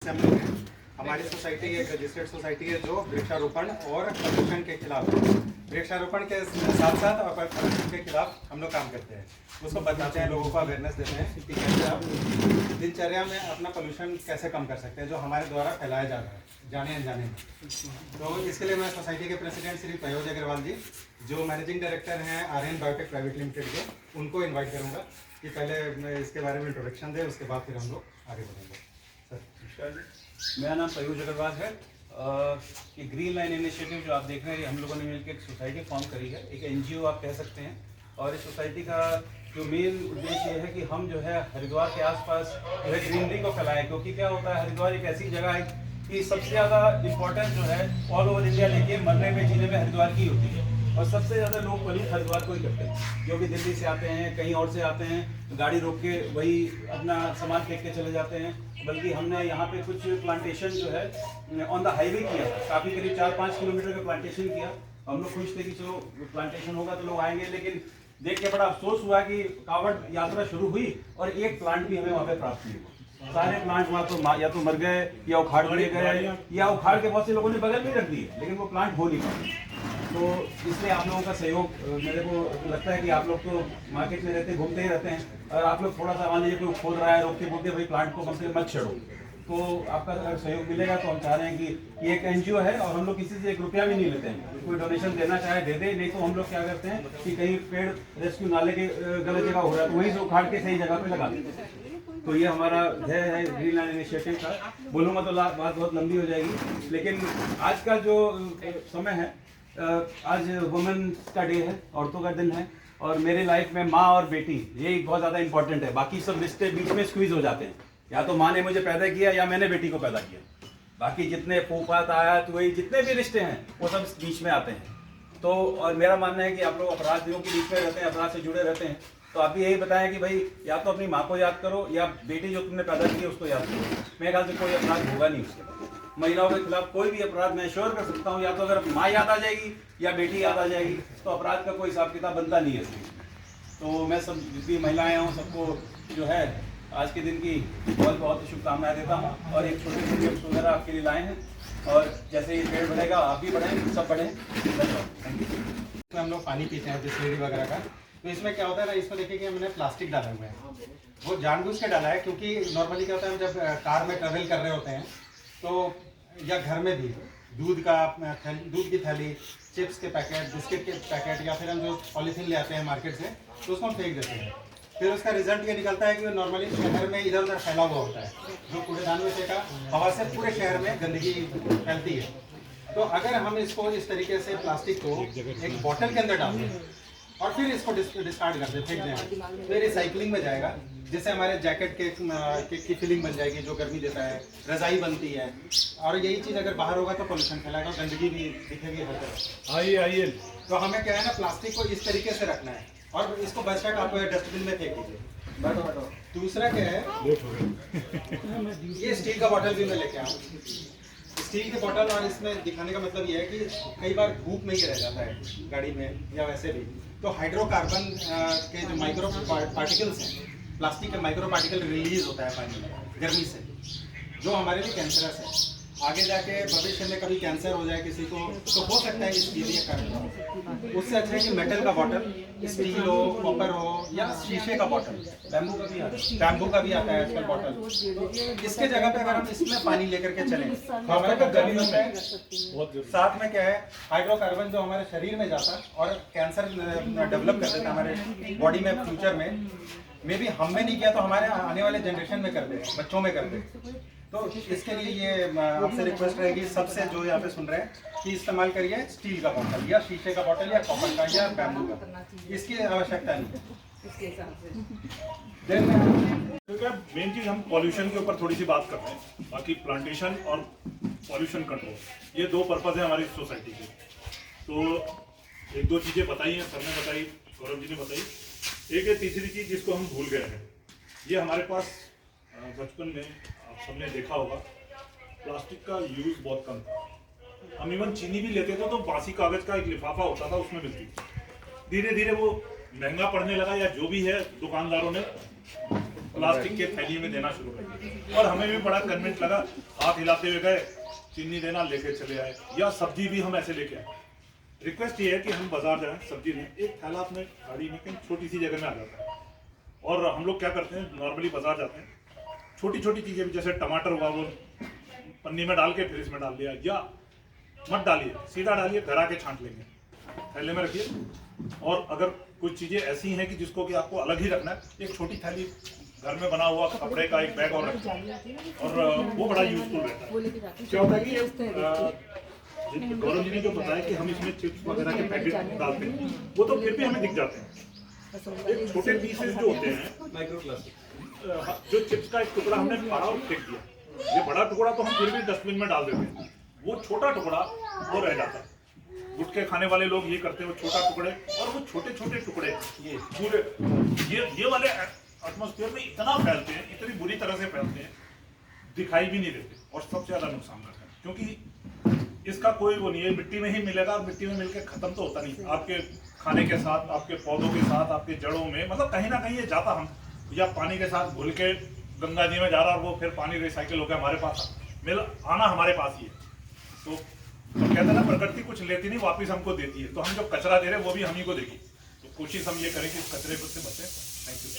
Assembly है। हमारी society एक रजिस्टर्ड सोसाइटी है जो वृक्षारोपण और प्रदूषण के खिलाफ, वृक्षारोपण के साथ साथ और प्रदूषण के खिलाफ हम लोग काम करते हैं। उसको बताते हैं, लोगों को अवेयरनेस देते हैं कि कैसे आप दिनचर्या में अपना पोल्यूशन कैसे कम कर सकते हैं जो हमारे द्वारा फैलाया जा रहा है जाने अनजाने में। तो इसके लिए मैं सोसाइटी के प्रेसिडेंट श्री पयोज अग्रवाल जी, जो मैनेजिंग डायरेक्टर हैं आर्यन बायोटेक प्राइवेट लिमिटेड के, उनको इन्वाइट करूँगा कि पहले मैं इसके बारे में इंट्रोडक्शन दें, उसके बाद फिर हम लोग आगे बढ़ेंगे। सर नमस्कार जी, मेरा नाम पयोज अग्रवाल है। ये ग्रीन लाइन इनिशिएटिव जो आप देख रहे हैं, हम लोगों ने मिलकर एक सोसाइटी फॉर्म करी है, एक एनजीओ आप कह सकते हैं। और इस सोसाइटी का जो मेन उद्देश्य ये है कि हम जो है हरिद्वार के आसपास जो है ग्रीनरी को फैलाएं, क्योंकि क्या होता है, हरिद्वार एक ऐसी जगह है कि सबसे ज़्यादा इम्पोर्टेंस जो है ऑल ओवर इंडिया लेके मरने में जीने में हरिद्वार की होती है। और सबसे ज़्यादा लोग पॉल्यूट हरिद्वार को ही करते हैं, जो कि दिल्ली से आते हैं, कहीं और से आते हैं, गाड़ी रोक के वही अपना सामान फेंक के चले जाते हैं। बल्कि हमने यहाँ पे कुछ प्लांटेशन जो है ऑन द हाईवे किया, काफ़ी करीब 4-5 किलोमीटर का प्लांटेशन किया। हम लोग खुश थे कि चलो प्लांटेशन होगा तो लोग आएंगे, लेकिन देख के बड़ा अफसोस हुआ कि कावड़ यात्रा शुरू हुई और एक प्लांट भी हमें वहाँ पे प्राप्त नहीं हुआ। सारे प्लांट वहाँ तो या तो मर गए या उखाड़ दिए गए, या उखाड़ के बहुत से लोगों ने बगल में रख दिए, लेकिन वो प्लांट हो नहीं पाए। तो इसलिए आप लोगों का सहयोग मेरे को लगता है कि आप लोग तो मार्केट में रहते घूमते ही रहते हैं, और आप लोग थोड़ा सा मान लीजिए कोई खोल रहा है, रोकते बोलते भाई प्लांट को कम से कम मत छेड़ो, तो आपका अगर सहयोग मिलेगा तो हम चाह रहे हैं कि ये एक एनजीओ है और हम लोग किसी से 1 रुपया भी नहीं लेते हैं। कोई डोनेशन देना चाहे दे दे, नहीं तो हम लोग क्या करते हैं कि कहीं पेड़ रेस्क्यू नाले के गलत जगह हो रहा है तो वहीं से उखाड़ के सही जगह पे लगा देते हैं। तो ये हमारा है ग्रीन लैंड इनिशिएटिव का। बोलूँगा तो बात बहुत लंबी हो जाएगी, लेकिन आज का जो समय है, आज वुमेन का डे है, औरतों का दिन है, और मेरे लाइफ में माँ और बेटी ये बहुत ज़्यादा इंपॉर्टेंट है। बाकी सब रिश्ते बीच में स्क्वीज हो जाते हैं, या तो माँ ने मुझे पैदा किया या मैंने बेटी को पैदा किया। बाकी जितने फूफात आया तो वही जितने भी रिश्ते हैं वो सब बीच में आते हैं। तो और मेरा मानना है कि आप लोग अपराधियों के बीच में रहते हैं, अपराध से जुड़े रहते हैं, तो आप भी यही बताएं कि भाई या तो अपनी माँ को याद करो या बेटी जो तुमने पैदा की है उसको याद करो। मेरे ख्याल से कोई अपराध होगा नहीं उसके बाद। महिलाओं के खिलाफ कोई भी अपराध मैं श्योर कर सकता हूँ, या तो अगर माँ याद आ जाएगी या बेटी याद आ जाएगी तो अपराध का कोई हिसाब किताब बनता नहीं है। तो मैं सब जितनी महिलाएं हों सबको जो है आज के दिन की बहुत बहुत शुभकामनाएं देता हूँ। और एक छोटे छोटे टिप्स वगैरह आपके लिए लाए हैं, और जैसे ये पेड़ बढ़ेगा आप भी बढ़ें, सब बढ़ें। इसमें हम लोग पानी पीते हैं बिस्लेरी वगैरह का, तो इसमें क्या होता है ना, इसमें देखिए कि हमने प्लास्टिक डाला हुआ है, वो जानबूझ के डाला है, क्योंकि नॉर्मली क्या होता है, जब कार में ट्रेवल कर रहे होते हैं तो या घर में भी दूध की थैली, चिप्स के पैकेट, बिस्किट के पैकेट, या फिर हम जो पॉलीथीन ले आते हैं मार्केट से तो उसको हम फेंक देते हैं। फिर उसका रिजल्ट ये निकलता है कि नॉर्मली शहर में इधर उधर फैला हुआ होता है, जो कूड़ेदान में फेंका हवा से पूरे शहर में गंदगी फैलती है। तो अगर हम इसको इस तरीके से प्लास्टिक को एक बॉटल के अंदर डाल दें और फिर इसको डिस्कार्ड कर दें, फेंक दें, तो ये रिसाइकलिंग में जाएगा, जिससे हमारे जैकेट की फिलिंग बन जाएगी जो गर्मी देता है, रजाई बनती है। और यही चीज़ अगर बाहर होगा तो पोल्यूशन फैलाएगा, गंदगी भी दिखेगी हर तरफ। आइए तो हमें क्या है ना, प्लास्टिक को इस तरीके से रखना है और इसको बच आप डस्टबिन में फेंक दीजिए। दूसरा क्या है, ये स्टील का बॉटल भी मैं लेके आऊँ, स्टील की बोतल, और इसमें दिखाने का मतलब ये है कि कई बार धूप में ही रह जाता है गाड़ी में या वैसे भी, तो हाइड्रोकार्बन के जो माइक्रो पार्टिकल्स हैं, प्लास्टिक के माइक्रो पार्टिकल रिलीज होता है पानी में गर्मी से, जो हमारे लिए कैंसरस है। आगे जाके भविष्य में कभी कैंसर हो जाए किसी को तो हो सकता है इसके लिए कारण हो। उससे अच्छा है कि मेटल का बॉटल, स्टील हो, कॉपर हो, या शीशे का बॉटल, बैम्बू का भी आता है आजकल बॉटल। तो इसके जगह पे अगर हम इसमें पानी लेकर के चलें तो हमारे को गर्मी होता है, साथ में क्या है, हाइड्रोकार्बन जो हमारे शरीर में जाता है और कैंसर डेवलप कर देता है हमारे बॉडी में। फ्यूचर में मे बी हम में नहीं किया तो हमारे आने वाले जनरेशन में कर दे, बच्चों में कर दे। तो इसके लिए ये आपसे रिक्वेस्ट रहेगी सबसे जो यहाँ पे सुन रहे हैं कि इस्तेमाल करिए स्टील का बॉटल या शीशे का बॉटल या कॉपर का या बैम्बू का, इसकी आवश्यकता नहीं है। क्योंकि मेन चीज़ हम पॉल्यूशन के ऊपर थोड़ी सी बात कर रहे हैं, बाकी प्लांटेशन और पॉल्यूशन कंट्रोल ये 2 पर्पज़ हैं हमारी सोसाइटी के। तो 1-2 चीज़ें बताई हैं, सर ने बताई, गौरव जी ने बताई। एक है तीसरी चीज़ जिसको हम भूल गए हैं, ये हमारे पास बचपन में आप सबने देखा होगा प्लास्टिक का यूज़ बहुत कम था। हम इवन चीनी भी लेते थे तो बासी कागज़ का एक लिफाफा होता था, उसमें मिलती थी। धीरे धीरे वो महंगा पड़ने लगा, या जो भी है दुकानदारों ने प्लास्टिक के थैली में देना शुरू कर दिया। और हमें भी बड़ा कन्विंस लगा, हाथ हिलाते हुए गए, चीनी देना लेके चले आए, या सब्जी भी हम ऐसे लेके आए। रिक्वेस्ट ये है कि हम बाजार जाएं सब्जी में, एक थैला अपने गाड़ी में कहीं छोटी सी जगह में आ जाता है। और हम लोग क्या करते हैं, नॉर्मली बाजार जाते हैं, छोटी छोटी चीजें भी जैसे टमाटर हुआ वो पन्नी में डाल के फिर इसमें डाल दिया, या मत डालिए, सीधा डालिए, घर आके छांट लेंगे, थैले में रखिए। और अगर कुछ चीजें ऐसी हैं कि जिसको कि आपको अलग ही रखना है, एक छोटी थैली घर में बना हुआ कपड़े का एक बैग और रखें, और वो बड़ा यूजफुल रहता है। क्या होता है कि गौरव जी ने जो बताया कि हम इसमें चिप्स वगैरह के पैकेट डालते हैं, वो तो फिर भी हमें दिख जाते हैं। एक छोटे पीसेस जो होते हैं, माइक्रो प्लास्टिक, जो चिप्स का एक टुकड़ा हमने फाड़ा और फेंक दिया, ये बड़ा टुकड़ा तो हम फिर भी डस्टबिन में डाल देते हैं, वो छोटा टुकड़ा वो रह जाता है। गुटखे खाने वाले लोग ये करते हैं, वो छोटा टुकड़े और वो छोटे छोटे टुकड़े ये पूरे ये वाले एटमॉस्फेयर में इतना फैलते हैं, इतनी बुरी तरह से फैलते हैं, दिखाई भी नहीं देते और सबसे ज्यादा नुकसान करते हैं। क्योंकि इसका कोई वो नहीं है, मिट्टी में ही मिलेगा और मिट्टी में मिलकर खत्म तो होता नहीं, आपके खाने के साथ, आपके पौधों के साथ, आपके जड़ों में, मतलब कहीं ना कहीं ये जाता, हम या पानी के साथ घुल के गंगा जी में जा रहा और वो फिर पानी रिसाइकिल होकर हमारे पास आना हमारे पास ही है। तो कहते हैं ना, प्रकृति कुछ लेती नहीं, वापस हमको देती है। तो हम जो कचरा दे रहे हैं वो भी हम ही को देगी। तो कोशिश हम ये करें कि इस कचरे से बचें। Thank you.